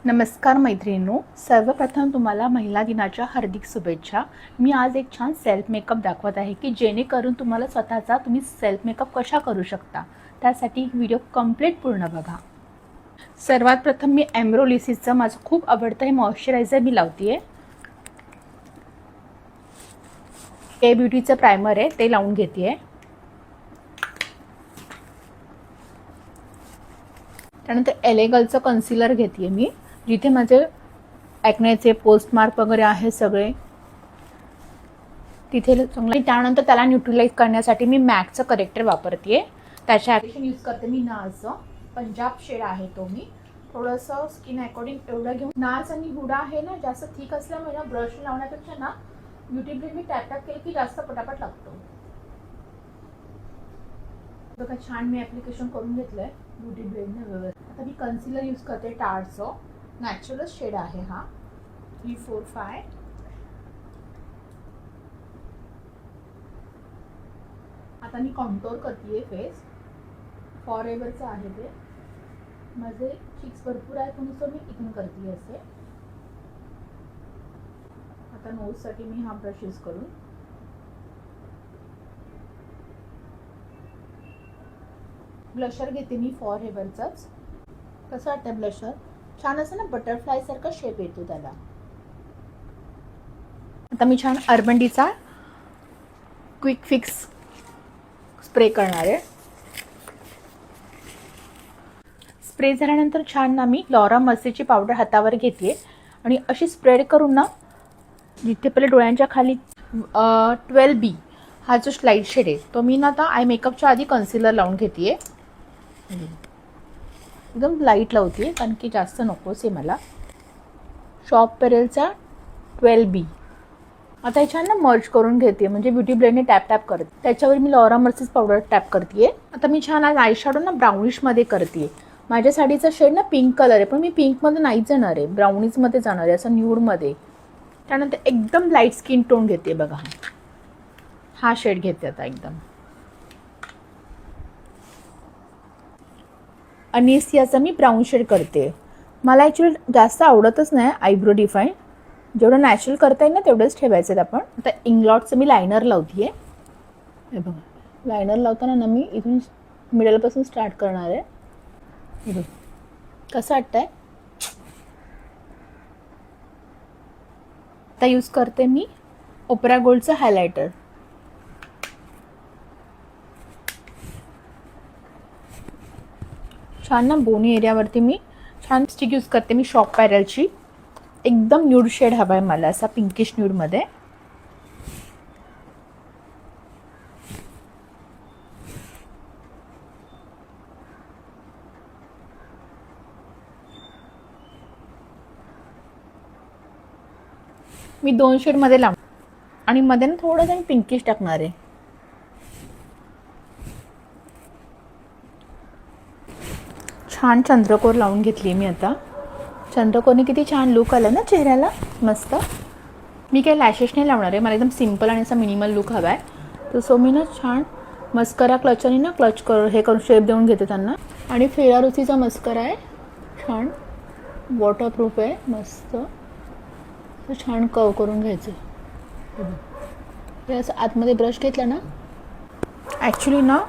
नमस्कार मैत्रिणींनो, सर्वप्रथम तुम्हाला महिला दिनाच्या हार्दिक शुभेच्छा। मी आज एक छान सेल्फ मेकअप दाखवत आहे की जेणेकरून तुम्हाला स्वतःचा तुम्ही सेल्फ मेकअप कशा करू शकता, त्यासाठी व्हिडिओ कंप्लीट पूर्ण बघा। सर्वात प्रथम मी एम्ब्रोलिसिसचं माझं खूप आवडतं हे मॉइश्चरायझर मी लावते। के ब्युटीचं प्रायमर आहे ते लावून घेते। त्यानंतर एलेगलचं कन्सिलर घेते मी, जिथे माझे ॲक्नेचे पोस्टमार्क वगैरे आहे सगळे तिथे चांगलं। त्यानंतर त्याला न्यूट्रलाइज करण्यासाठी मी मॅकचं करेक्टर वापरते। त्याच्या ॲक्शन यूज करते मी नार्सचं पंजाब शेड आहे तो। मी थोडंसं स्किन अकॉर्डिंग एवढं घेऊन, नार्स आणि हुडा आहे ना जास्त थिक असल्यामुळे ना ब्रश लावण्यापेक्षा ना ब्युटी ब्लेंड मी टॅप टॅप केलं की जास्त पटापट लागतो। बघा छान मी ॲप्लिकेशन करून घेतलंय ब्युटी ब्लेंडने व्यवस्थित। आता मी कन्सिलर यूज करते टार्टचं, नॅचरल शेड आहे हा 345। आता मी कॉन्टोर करते फेस, फॉरएव्हरचं आहे ते। माझे चिक्स भरपूर आहेत म्हणून सो मी इथून करते असे। आता नोजसाठी मी हा ब्रश यूज करून ब्लशर घेते मी फॉरएव्हरचंच। कसं वाटतं ब्लशर? छान असं ना बटरफ्लाय सारखा शेप येतो त्याला। आता मी छान अर्बन डीचा क्विक फिक्स स्प्रे करणार आहे। स्प्रे झाल्यानंतर छान ना मी लॉरा मर्सीची पावडर हातावर घेते आणि अशी स्प्रेड करून ना जिथे पहिले डोळ्यांच्या खाली 12B हा जो लाईट शेड आहे तो मी ना आता आय मेकअपच्या आधी कन्सिलर लावून घेते। एकदम लाईट लावते कारण की जास्त नकोच आहे मला। शॉप पेरेलचा 12B आता ह्याच्या ना मर्ज करून घेते, म्हणजे ब्युटी ब्लेंडने टॅप टॅप करते। त्याच्यावर मी लॉरा मर्सीज पावडर टॅप करते। आता मी छान आज आय शॅडो ना ब्राउनिशमध्ये करते। माझ्या साडीचा शेड ना पिंक कलर आहे, पण मी पिंकमध्ये नाही जाणार आहे, ब्राउनिशमध्ये जाणार आहे, असं न्यूडमध्ये। त्यानंतर एकदम लाईट स्किन टोन घेते, बघा हा शेड घेते आता एकदम। अनिसियाचा मी ब्राऊन शेड करते। मला ॲक्च्युअली जास्त आवडतच नाही आयब्रो डिफाईन, जेवढं नॅचरल करता येईल ना तेवढंच ठेवायचं आपण। आता इंग्लॉटचं मी लायनर लावते। हे बघा लायनर लावताना ना मी इथून मिडलपासून स्टार्ट करणार आहे। हे बघ कसं वाटतंय? आता यूज करते मी ओपरा गोल्डचं हायलायटर। छान ना बोनी एरियावरती मी छान स्टिक यूज करते मी शॉप पॅरलची। एकदम न्यूड शेड हवा आहे मला, असा पिंकिश न्यूडमध्ये। मी 2 शेडमध्ये लावणार आणि मध्ये ना थोडंसं मी पिंकिश टाकणार आहे। छान चंद्रकोर लावून घेतली मी आता। चंद्रकोरने किती छान लुक आला ना चेहऱ्याला, मस्त। मी काही लॅशेस नाही लावणार आहे, मला एकदम सिम्पल आणि असा मिनिमल लुक हवा आहे। तर सो मी ना छान मस्करा क्लचनी ना क्लच हे करून शेप देऊन घेते त्यांना। आणि फेरारुसीचा मस्करा आहे, छान वॉटरप्रूफ आहे, मस्त छान कर्व करून घ्यायचं। हे असं आतमध्ये ब्रश घेतला ना, ॲक्च्युली ना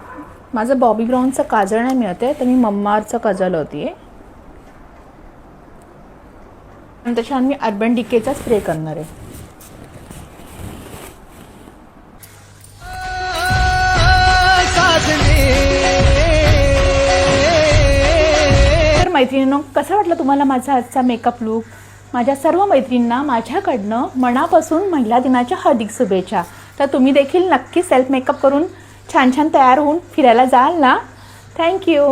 माझं बॉबी ब्राऊनचं काजळ नाही मिळत आहे, तर मी मम्माअर्थचं काजळ लावते। नंतर छान मी अर्बन डिकेचा स्प्रे करणार आहे। तर मैत्रिणींनो, कसा वाटला तुम्हाला माझा आजचा मेकअप लुक? माझ्या सर्व मैत्रिणींना माझ्याकडनं मनापासून महिला दिनाच्या हार्दिक शुभेच्छा। तर तुम्ही देखील नक्की सेल्फ मेकअप करून छान छान तयार होऊन फिरायला जाल ना? थँक्यू।